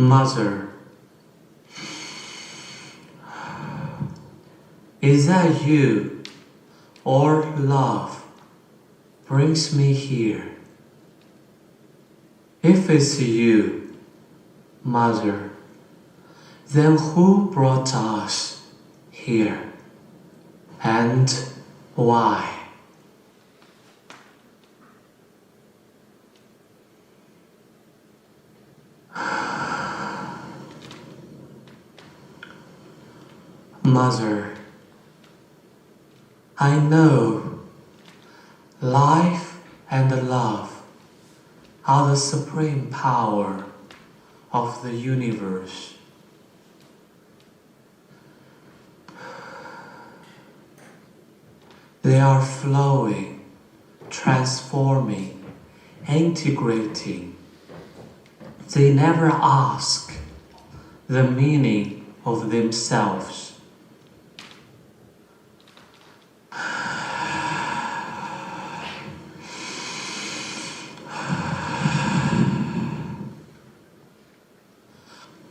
Mother, is that you or love brings me here? If it's you, Mother, then who brought us here and why? Mother, I know life and love are the supreme power of the universe. They are flowing, transforming, integrating. They never ask the meaning of themselves.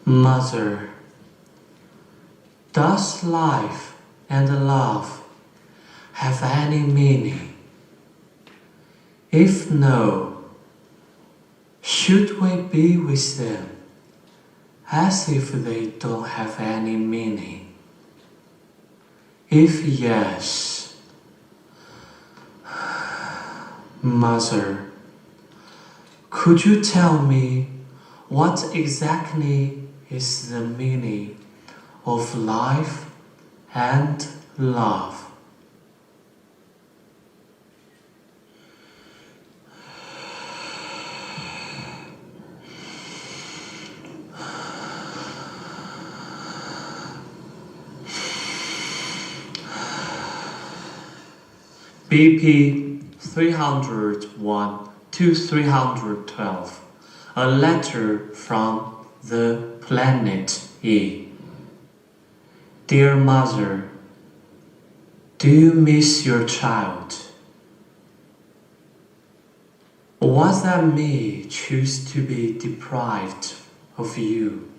Mother, does life and love have any meaning? If no, should we be with them as if they don't have any meaning? If yes, Mother, could you tell me what exactly is the meaning of life and love? BP 301 to 312, a letter from the planet E. Dear Mother, do you miss your child? Was that me choose to be deprived of you?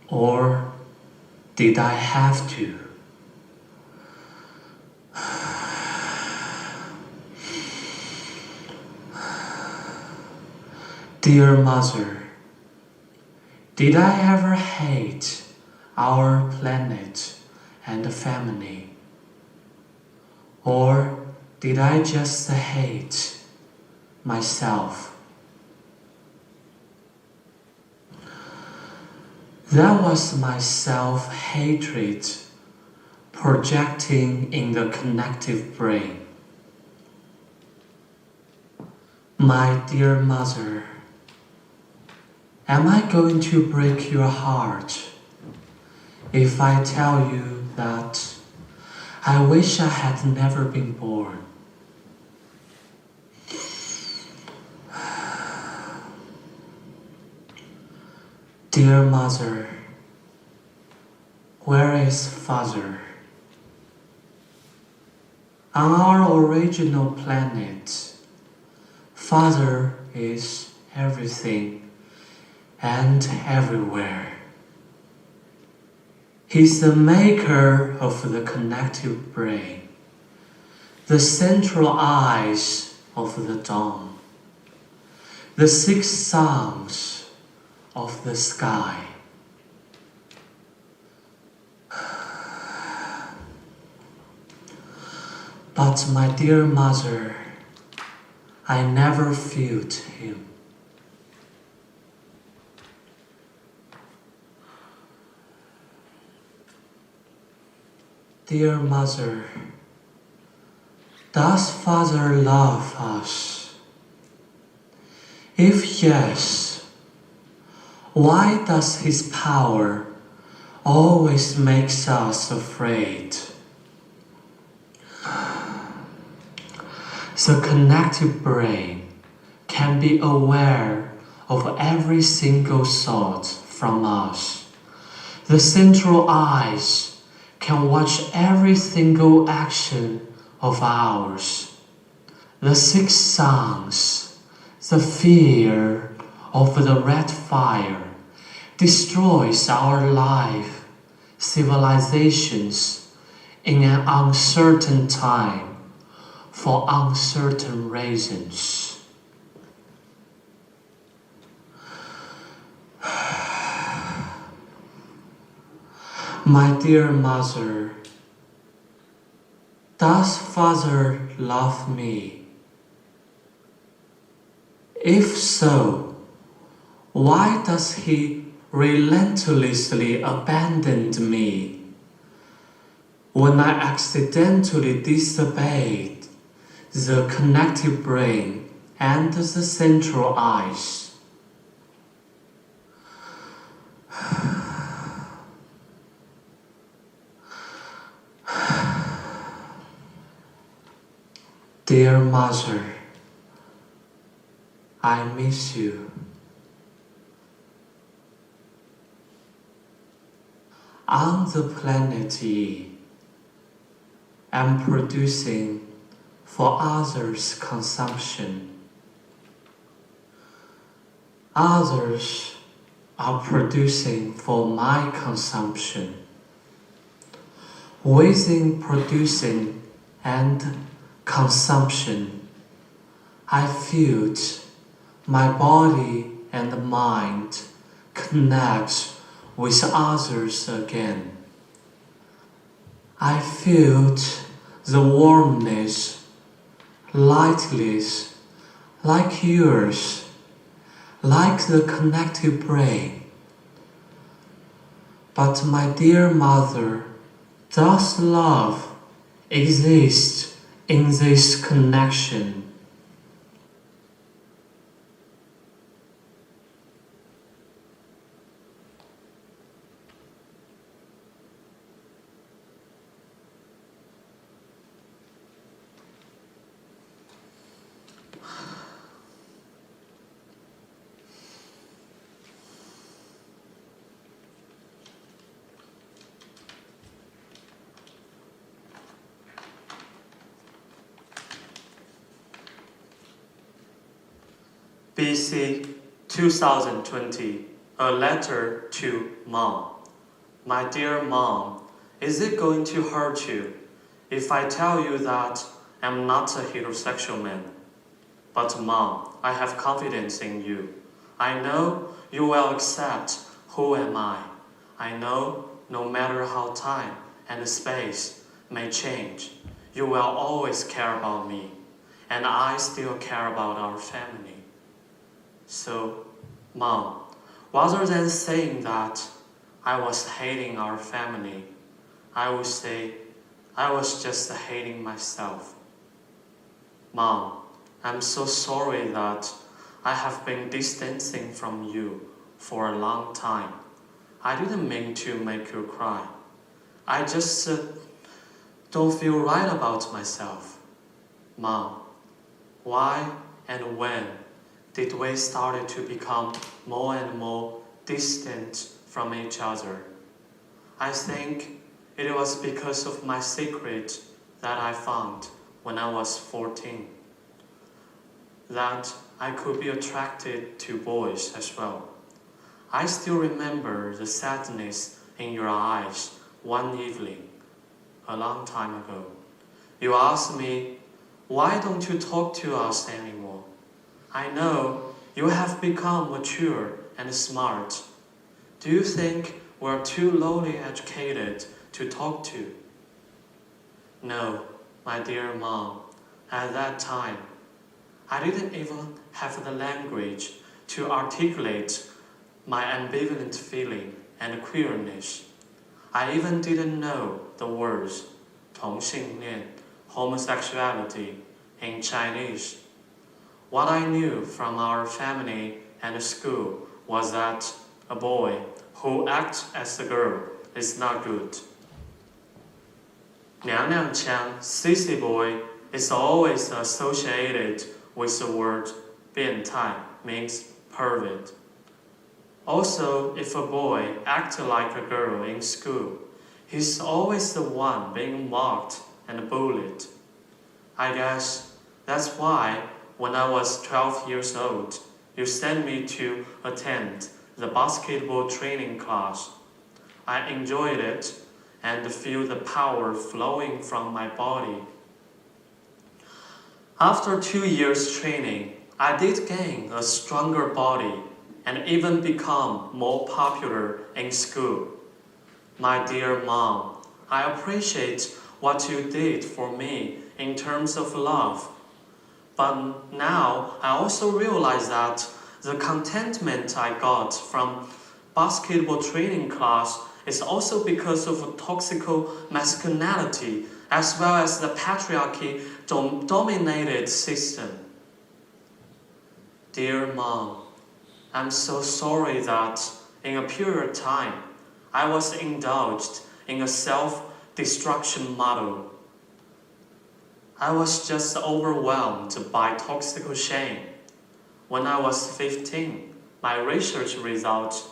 Or did I have to? Dear Mother, did I ever hate our planet and family? Or did I just hate myself? That was my self-hatred projecting in the connective brain. My dear Mother, am I going to break your heart if I tell you that I wish I had never been born? Dear Mother, where is Father? On our original planet, Father is everything and everywhere. He's the maker of the connective brain, the central eyes of the dawn, the 6 suns of the sky. But my dear Mother, I never felt him. Dear Mother, does Father love us? If yes, why does his power always make us afraid? The connective brain can be aware of every single thought from us. The central eyes can watch every single action of ours. The 6 suns, the fear of the red fire, destroys our life, civilizations in an uncertain time for uncertain reasons. My dear mother, does Father love me? If so, why does he relentlessly abandon me when I accidentally disobeyed the connective brain and the central eyes? Dear mother, I miss you. On the planet E, I'm producing for others' consumption. Others are producing for my consumption. Within producing and consumption, I felt my body and mind connect with others again. I felt the warmness, lightness, like yours, like the connected brain. But my dear mother, does love exist in this connection? BC 2020, a letter to Mom. My dear Mom, is it going to hurt you if I tell you that I'm not a heterosexual man? But Mom, I have confidence in you. I know you will accept who am I. I know no matter how time and space may change, you will always care about me, and I still care about our family. So, Mom, rather than saying that I was hating our family, I would say I was just hating myself. Mom, I'm so sorry that I have been distancing from you for a long time. I didn't mean to make you cry. I just don't feel right about myself. Mom, why and when did we start to become more and more distant from each other? I think it was because of my secret that I found when I was 14. That I could be attracted to boys as well. I still remember the sadness in your eyes one evening, a long time ago. You asked me, why don't you talk to us anymore? I know you have become mature and smart. Do you think we're too lowly educated to talk to? No, my dear Mom, at that time, I didn't even have the language to articulate my ambivalent feeling and queerness. I even didn't know the words 同性恋, homosexuality in Chinese. What I knew from our family and school was that a boy who acts as a girl is not good. 娘娘腔, sissy boy, is always associated with the word 变态, means pervert. Also, if a boy acts like a girl in school, he's always the one being mocked and bullied. I guess that's why when I was 12 years old, you sent me to attend the basketball training class. I enjoyed it and feel the power flowing from my body. After 2 years training, I did gain a stronger body and even become more popular in school. My dear mom, I appreciate what you did for me in terms of love. But now I also realize that the contentment I got from basketball training class is also because of toxic masculinity as well as the patriarchy dominated system. Dear mom, I'm so sorry that in a period of time I was indulged in a self-destruction model. I was just overwhelmed by toxic shame. When I was 15, my research results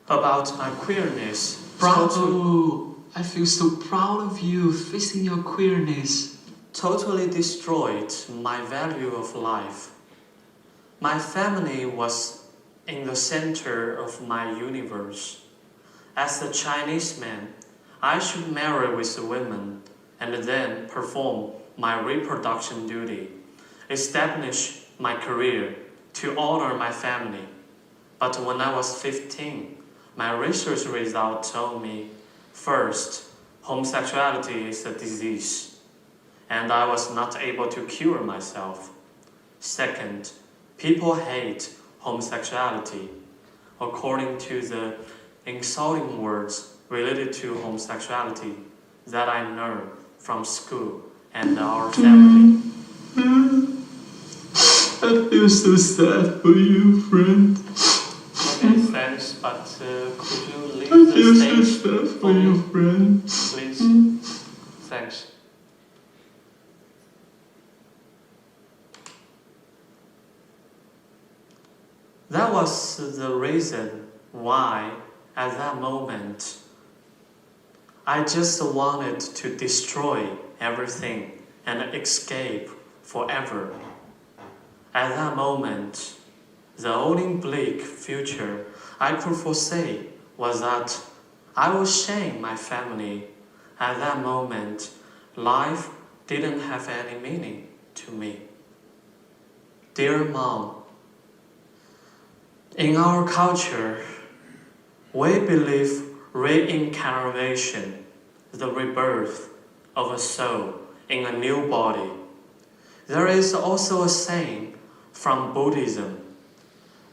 about my queerness. Bravo! I feel so proud of you facing your queerness. Totally destroyed my value of life. My family was in the center of my universe. As a Chinese man, I should marry with women and then perform my reproduction duty, establish my career to honor my family. But when I was 15, my research result told me, first, homosexuality is a disease, and I was not able to cure myself. Second, people hate homosexuality. According to the insulting words related to homosexuality that I learned from school and our family. I feel so sad for you, friend. Okay, thanks, but could you leave I feel the so stage sad for you, friend. please? Thanks. That was the reason why, at that moment, I just wanted to destroy everything and escape forever. At that moment, the only bleak future I could foresee was that I would shame my family. At that moment, life didn't have any meaning to me. Dear mom, in our culture, we believe reincarnation, the rebirth of a soul in a new body. There is also a saying from Buddhism,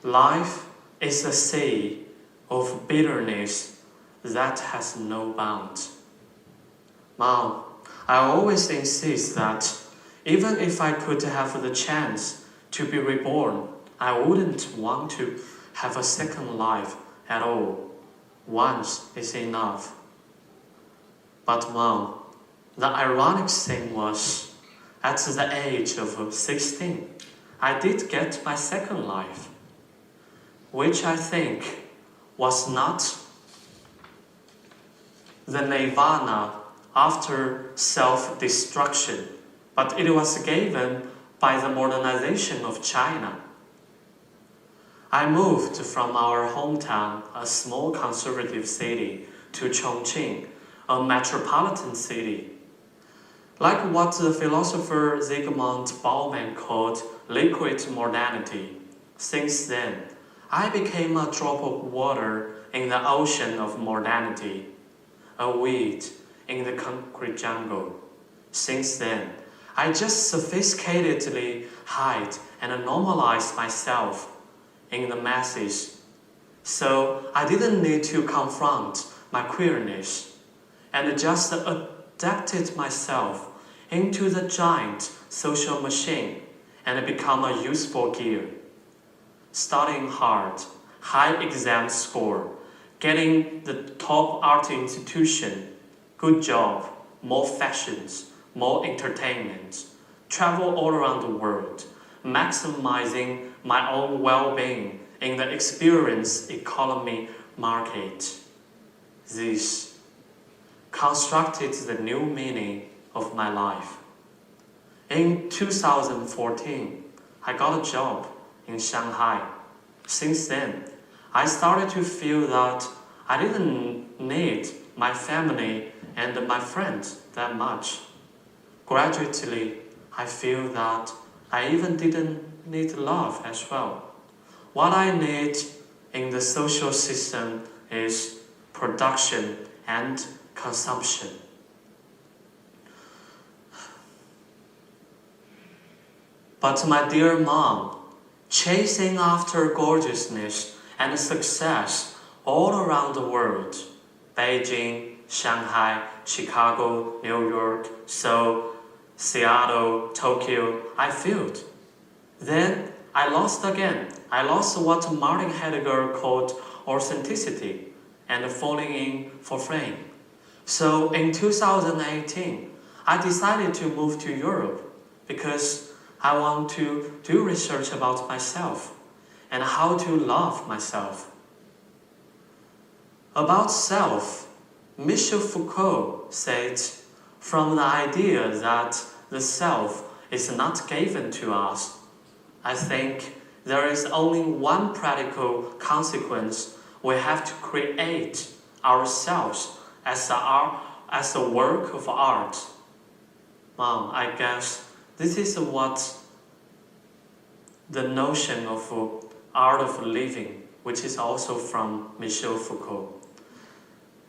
life is a sea of bitterness that has no bounds. Mom, I always insist that even if I could have the chance to be reborn, I wouldn't want to have a second life at all. Once is enough. But Mom, the ironic thing was, at the age of 16, I did get my second life, which I think was not the nirvana after self-destruction, but it was given by the modernization of China. I moved from our hometown, a small conservative city, to Chongqing, a metropolitan city. Like what the philosopher Zygmunt Bauman called liquid modernity. Since then, I became a drop of water in the ocean of modernity, a weed in the concrete jungle. Since then, I just sophisticatedly hide and normalize myself in the masses. So I didn't need to confront my queerness and just adapted myself into the giant social machine and become a useful gear. Studying hard, high exam score, getting the top art institution, good job, more fashions, more entertainment, travel all around the world, maximizing my own well-being in the experience economy market. This constructed the new meaning of my life. In 2014, I got a job in Shanghai. Since then, I started to feel that I didn't need my family and my friends that much. Gradually, I feel that I even didn't need love as well. What I need in the social system is production and consumption. But my dear mom, chasing after gorgeousness and success all around the world, Beijing, Shanghai, Chicago, New York, Seoul, Seattle, Tokyo, I failed. Then I lost again. I lost what Martin Heidegger called authenticity and falling in for fame. So in 2018, I decided to move to Europe because I want to do research about myself and how to love myself. About self, Michel Foucault said, from the idea that the self is not given to us, I think there is only one practical consequence. We have to create ourselves as a work of art. Mom, I guess this is what the notion of art of living, which is also from Michel Foucault.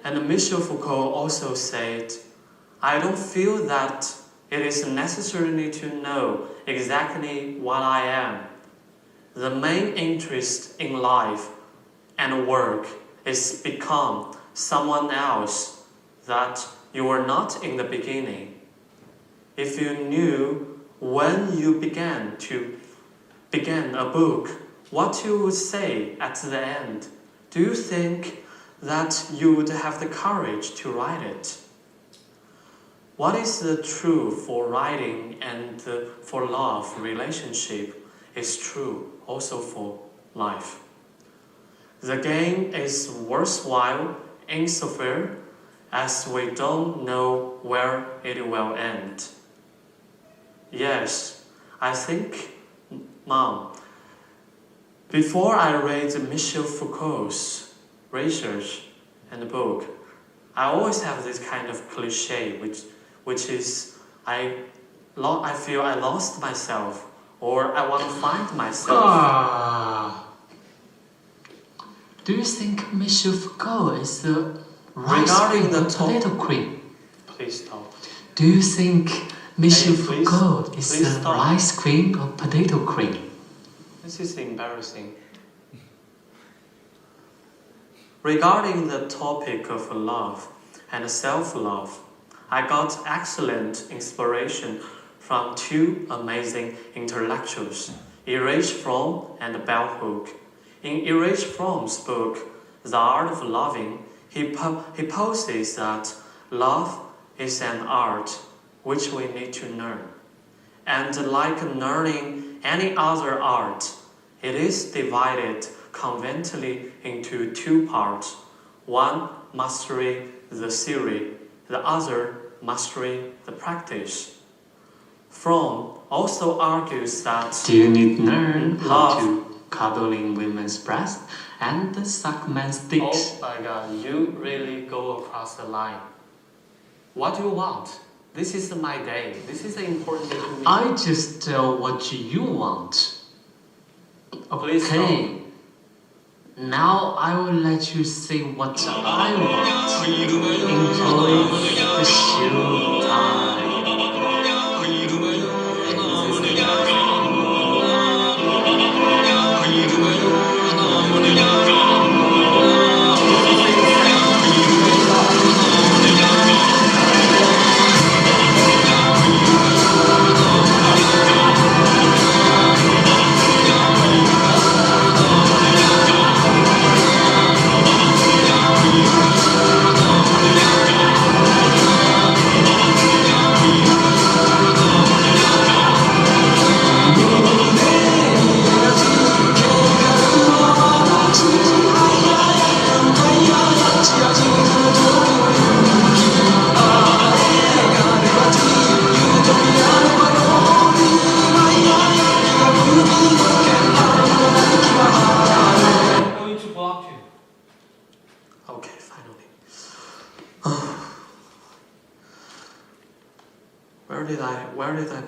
And Michel Foucault also said, I don't feel that it is necessary to know exactly what I am. The main interest in life and work is become someone else that you were not in the beginning. If you knew when you began a book, what you would say at the end, do you think that you would have the courage to write it? What is the true for writing and for love relationship is true also for life. The game is worthwhile insofar as we don't know where it will end. Yes, I think, Mom, before I read Michel Foucault's research and book, I always have this kind of cliche, which is I feel I lost myself, or I want to find myself. Do you think Michel Foucault is the rice Regarding queen the or potato queen? Please stop. Do you think Michel Please Foucault is the stop. rice queen or potato queen? This is embarrassing. Regarding the topic of love and self-love, I got excellent inspiration from two amazing intellectuals, Erich Fromm and Bell Hook. In Erich Fromm's book, The Art of Loving, he poses that love is an art which we need to learn. And like learning any other art, it is divided conventionally into two parts. One, mastering the theory, the other, mastering the practice. Fromm also argues that Do you need to learn how love to cuddle in women's breasts and suck men's dicks? Oh my god, you really go across the line. What do you want? This is my day. This is important day to me. I just tell what you want. Please Okay. Now I will let you say what I want. Enjoy the show time.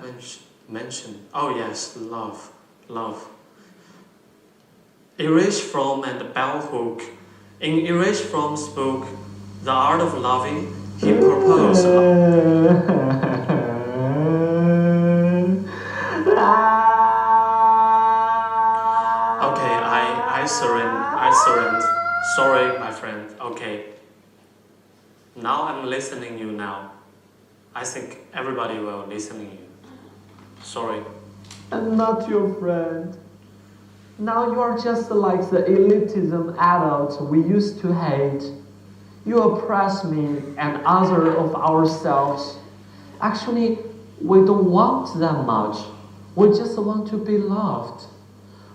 haven't mentioned? Oh yes, love. Love. Erase Fromm and Bell Hook. In Erase Fromm's book, The Art of Loving, he proposed. Okay, I surrender. Sorry, my friend. Okay. Now I'm listening you now. I think everybody will listen you. Sorry. I'm not your friend. Now you are just like the elitism adults we used to hate. You oppress me and other of ourselves. Actually, we don't want that much. We just want to be loved.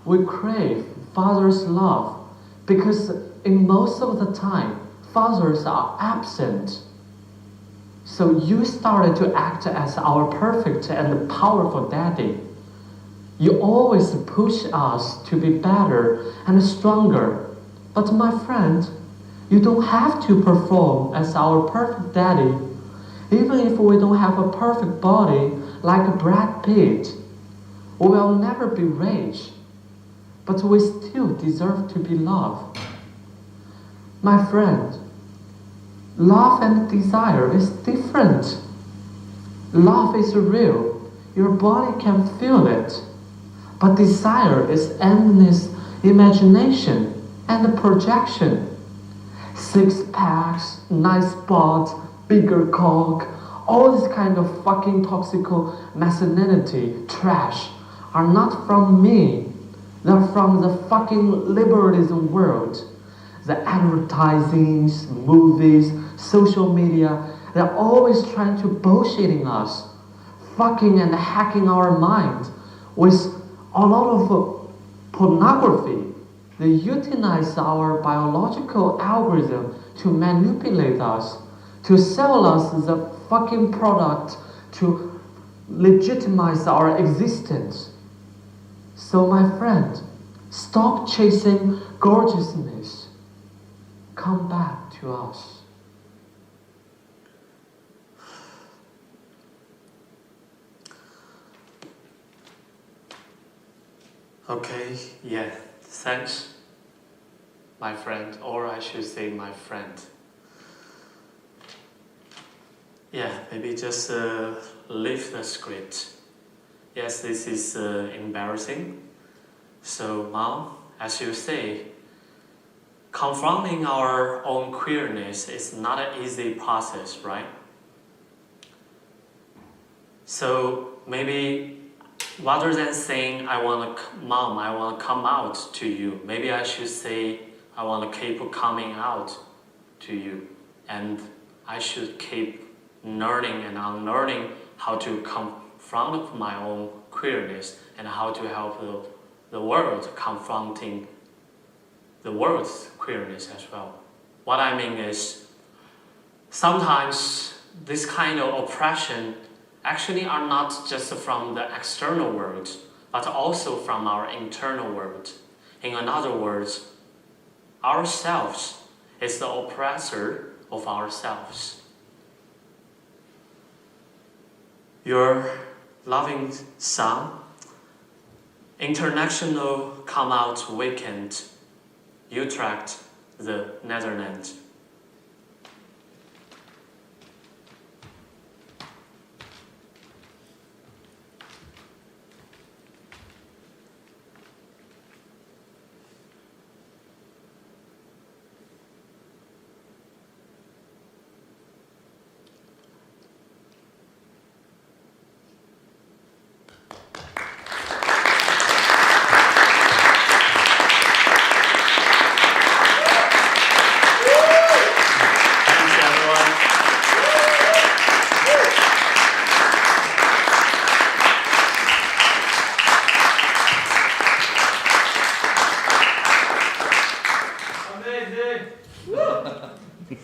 We crave Father's love because in most of the time, fathers are absent. So you started to act as our perfect and powerful daddy. You always push us to be better and stronger. But my friend, you don't have to perform as our perfect daddy. Even if we don't have a perfect body like Brad Pitt, we will never be rich. But we still deserve to be loved. My friend, love and desire is different. Love is real. Your body can feel it. But desire is endless imagination and projection. Six packs, nice butt, bigger cock, all this kind of fucking toxical masculinity trash are not from me. They're from the fucking liberalism world. The advertisings, movies, social media, they're always trying to bullshitting us, fucking and hacking our mind with a lot of pornography. They utilize our biological algorithm to manipulate us, to sell us the fucking product, to legitimize our existence. So my friend, stop chasing gorgeousness. Come back to us. Okay, yeah, thanks, my friend, or I should say my friend. Yeah, maybe just leave the script. Yes, this is embarrassing. So now, as you say, confronting our own queerness is not an easy process, right? So maybe rather than saying, Mom, I want to come out to you, maybe I should say, I want to keep coming out to you. And I should keep learning and unlearning how to confront my own queerness and how to help the world confronting the world's queerness as well. What I mean is, sometimes this kind of oppression actually are not just from the external world, but also from our internal world. In other words, ourselves is the oppressor of ourselves. Your loving son, International Come Out Weekend, Utrecht, the Netherlands.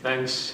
Thanks.